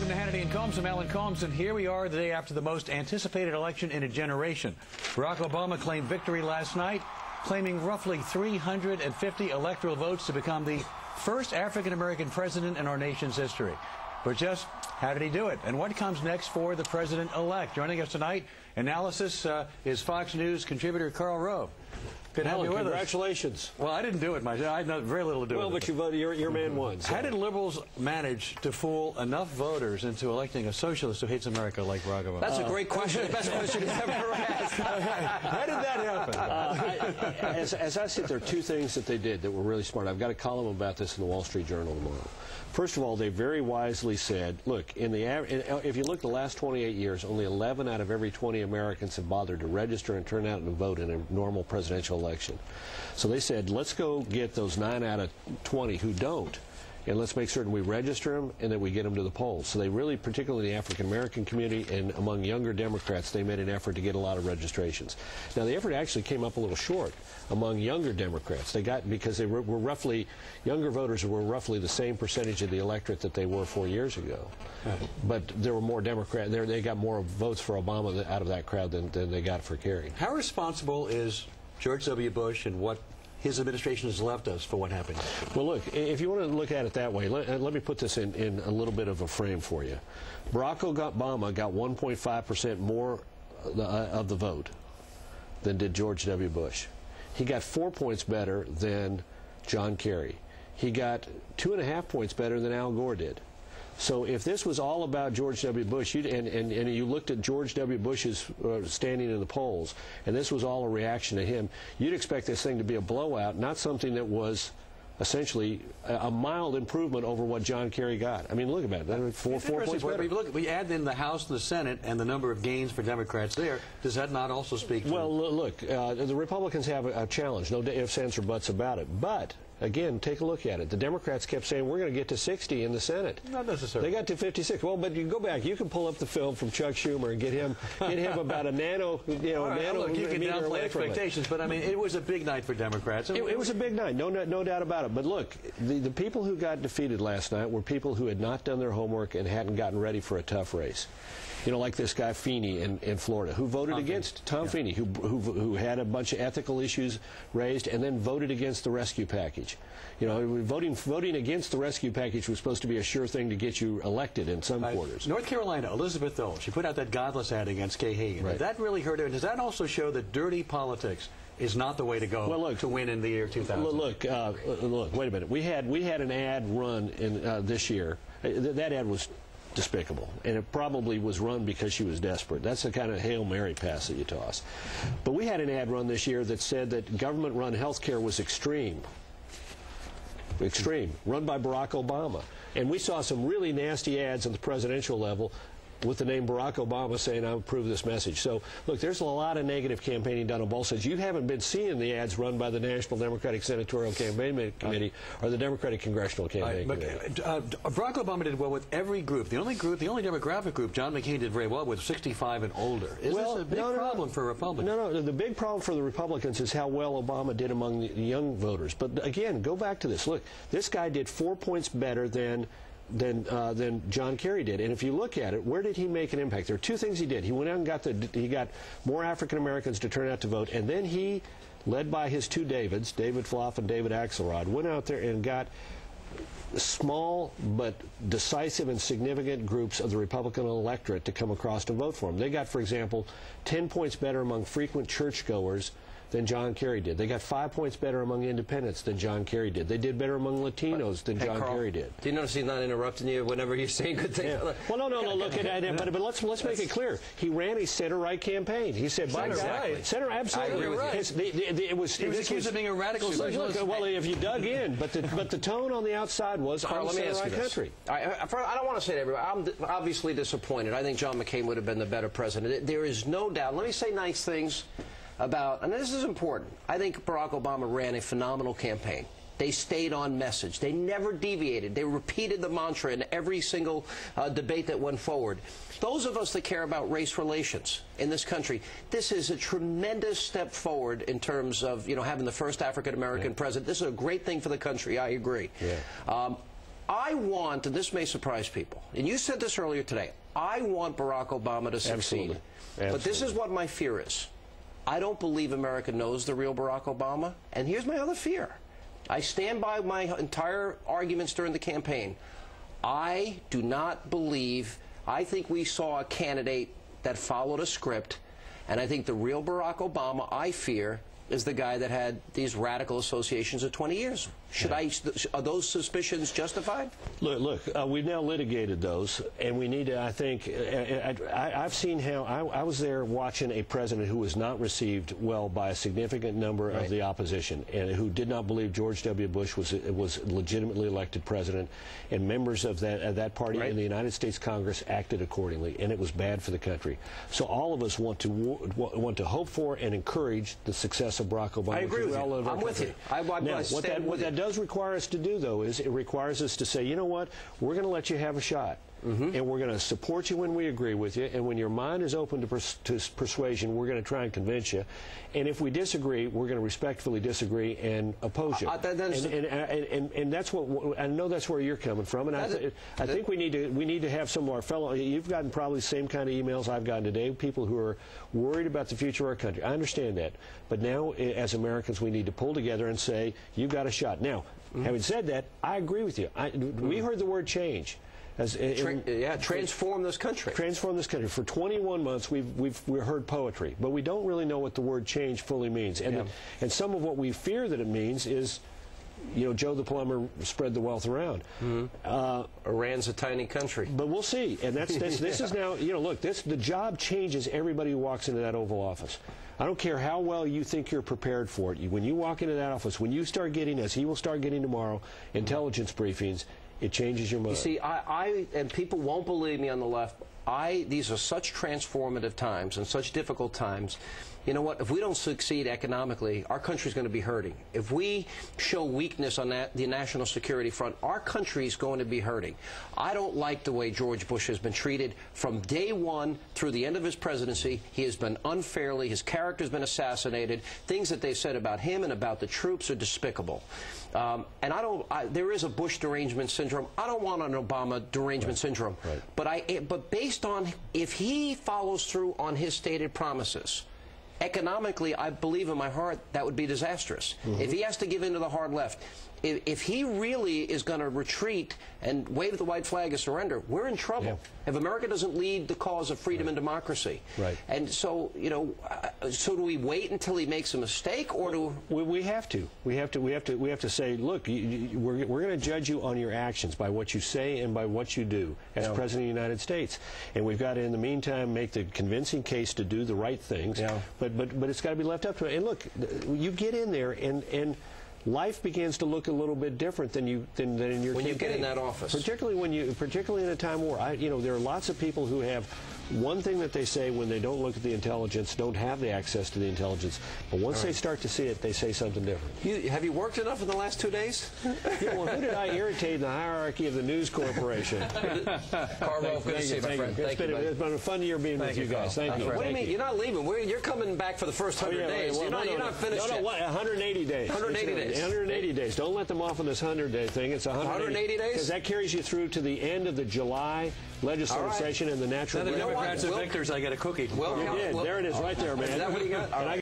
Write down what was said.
Welcome to Hannity and Colmes. I'm Alan Colmes, and here we are the day after the most anticipated election in a generation. Barack Obama claimed victory last night, claiming roughly 350 electoral votes to become the first African-American president in our nation's history. But just how did he do it? And what comes next for the president-elect? Joining us tonight, analysis is Fox News contributor Karl Rove. Good to have you with us. Congratulations. Well, I didn't do it myself. I had very little to do with it. Well, but you voted, your man won. So. How did liberals manage to fool enough voters into electing a socialist who hates America like Barack Obama? That's a great question. The best question you've ever asked. How did that happen? As I said, there are two things that they did that were really smart. I've got a column about this in the Wall Street Journal tomorrow. First of all, they very wisely said, look, if you look the last 28 years, only 11 out of every 20 Americans have bothered to register and turn out and vote in a normal presidential election. So they said, let's go get those 9 out of 20 who don't, and let's make certain we register them and that we get them to the polls. So they really, particularly in the African-American community and among younger Democrats, they made an effort to get a lot of registrations. Now, the effort actually came up a little short among younger Democrats. They got, because they were roughly, younger voters were roughly the same percentage of the electorate that they were 4 years ago. But there were more Democrats, they got more votes for Obama out of that crowd than they got for Kerry. How responsible is George W. Bush and what his administration has left us for what happened? Well, look, if you want to look at it that way, let me put this in a little bit of a frame for you. Barack Obama got 1.5% more of the vote than did George W. Bush. He got 4 points better than John Kerry. He got 2.5 points better than Al Gore did. So if this was all about George W. Bush, and you looked at George W. Bush's standing in the polls, and this was all a reaction to him, you'd expect this thing to be a blowout, not something that was essentially a mild improvement over what John Kerry got. I mean, look at that. Four points better. Look, we add in the House and the Senate and the number of gains for Democrats there. Does that not also speak to... Well, look, the Republicans have a challenge, no ifs, ands, or buts about it. But again, take a look at it. The Democrats kept saying, we're going to get to 60 in the Senate. Not necessarily. They got to 56. Well, but you can go back. You can pull up the film from Chuck Schumer and get him about a nano, Look, you can downplay expectations, but I mean, it was a big night for Democrats. It was a big night, no doubt about it. But look, the people who got defeated last night were people who had not done their homework and hadn't gotten ready for a tough race. You know, like this guy Feeney in Florida, who voted against Tom Feeney, who had a bunch of ethical issues raised, and then voted against the rescue package. You know, voting against the rescue package was supposed to be a sure thing to get you elected in some quarters. North Carolina, Elizabeth Dole, she put out that godless ad against Kay Hagan. Right. Did that really hurt her? Does that also show that dirty politics is not the way to go to win in the year 2000? Look, wait a minute. We had an ad run in this year. That ad was despicable, and it probably was run because she was desperate. That's the kind of Hail Mary pass that you toss. But we had an ad run this year that said that government-run health care was extreme, run by Barack Obama. And we saw some really nasty ads at the presidential level with the name Barack Obama saying, I approve this message. So, look, there's a lot of negative campaigning done on both sides. You haven't been seeing the ads run by the National Democratic Senatorial Campaign Committee or the Democratic Congressional Campaign Committee. Barack Obama did well with every group. The only demographic group John McCain did very well with 65 and older. Is this a big problem for Republicans? No, the big problem for the Republicans is how well Obama did among the young voters. But again, go back to this. Look, this guy did 4 points better than John Kerry did. And if you look at it, where did he make an impact? There are two things he did. He went out and he got more African Americans to turn out to vote, and then he, led by his two Davids, David Floff and David Axelrod, went out there and got small but decisive and significant groups of the Republican electorate to come across to vote for him. They got, for example, 10 points better among frequent churchgoers than John Kerry did. They got 5 points better among independents than John Kerry did. They did better among Latinos than John Kerry did. Do you notice he's not interrupting you whenever you're saying good things? Yeah. Well, no, look at it. But let's make it clear. He ran a center-right campaign. He said, by God, center, absolutely. He was accused of being a radical socialist. Well, if you dug in, but the tone on the outside was, I'm a center-right country. I don't want to say to everybody, I'm obviously disappointed. I think John McCain would have been the better president. There is no doubt. Let me say nice things about, and this is important, I think Barack Obama ran a phenomenal campaign. They stayed on message. They never deviated. They repeated the mantra in every single debate that went forward. Those of us that care about race relations in this country, this is a tremendous step forward in terms of, having the first African-American president. This is a great thing for the country. I agree. I want, and this may surprise people, and you said this earlier today, I want Barack Obama to succeed. Absolutely. But this is what my fear is. I don't believe America knows the real Barack Obama, and here's my other fear. I stand by my entire arguments during the campaign. I do not believe, I think we saw a candidate that followed a script, and I think the real Barack Obama, I fear, is the guy that had these radical associations of 20 years. Are those suspicions justified? Look, we've now litigated those, and we need to, I think, I've seen how, I was there watching a president who was not received well by a significant number of the opposition, and who did not believe George W. Bush was legitimately elected president, and members of that party in the United States Congress acted accordingly, and it was bad for the country. So all of us want to hope for and encourage the success of Barack Obama. I agree with you. I'm with you. Now, what that does require us to do, though, is it requires us to say, you know what, we're going to let you have a shot. And we're going to support you when we agree with you, and when your mind is open to persuasion, we're going to try and convince you. And if we disagree, we're going to respectfully disagree and oppose you. And that's what I know. That's where you're coming from, and I think we need to have some of our fellow. You've gotten probably the same kind of emails I've gotten today. People who are worried about the future of our country. I understand that, but now as Americans, we need to pull together and say, you've got a shot. Now, having said that, I agree with you. We heard the word change. Transform this country. Transform this country. For 21 months, we've heard poetry, but we don't really know what the word change fully means. And some of what we fear that it means is, you know, Joe the plumber spread the wealth around. Iran's a tiny country. But we'll see. And this is now, you know, look, the job changes everybody who walks into that Oval Office. I don't care how well you think you're prepared for it. When you walk into that office, when you start getting, as he will start getting tomorrow, intelligence briefings, it changes your mind. You see, and people won't believe me on the left, these are such transformative times and such difficult times. You know what? If we don't succeed economically, our country's going to be hurting. If we show weakness on the national security front, our country's going to be hurting. I don't like the way George Bush has been treated from day one through the end of his presidency. He has been unfairly, his character's been assassinated. Things that they've said about him and about the troops are despicable. And there is a Bush derangement syndrome. I don't want an Obama derangement syndrome. But based on, if he follows through on his stated promises, economically, I believe in my heart that would be disastrous. If he has to give in to the hard left, if he really is going to retreat and wave the white flag of surrender, we're in trouble. If America doesn't lead the cause of freedom and democracy. And so, you know, so do we wait until he makes a mistake, or do we have to? We have to say, look, we're going to judge you on your actions, by what you say and by what you do as President of the United States. And we've got to, in the meantime, make the convincing case to do the right things. But it's got to be left up to it. And look, you get in there and life begins to look a little bit different than in your campaign. When you get in that office, particularly in a time where you know, there are lots of people who have one thing that they say when they don't look at the intelligence, don't have the access to the intelligence, but once they start to see it, they say something different. Have you worked enough in the last 2 days? Well, who did I irritate in the hierarchy of the News Corporation? Carl, good to see you, my friend. It's been a fun year being with you guys. Thank you. What do you mean? You're not leaving. You're coming back for the first 100 days. You're not finished yet. 180 days. 180 days. 180 days. Don't let them off on this 100-day thing. It's 180 days? Because that carries you through to the end of the July legislative session and the natural. Now the Democrats are victors. I get a cookie. There it is, right there, man. Is that what you got?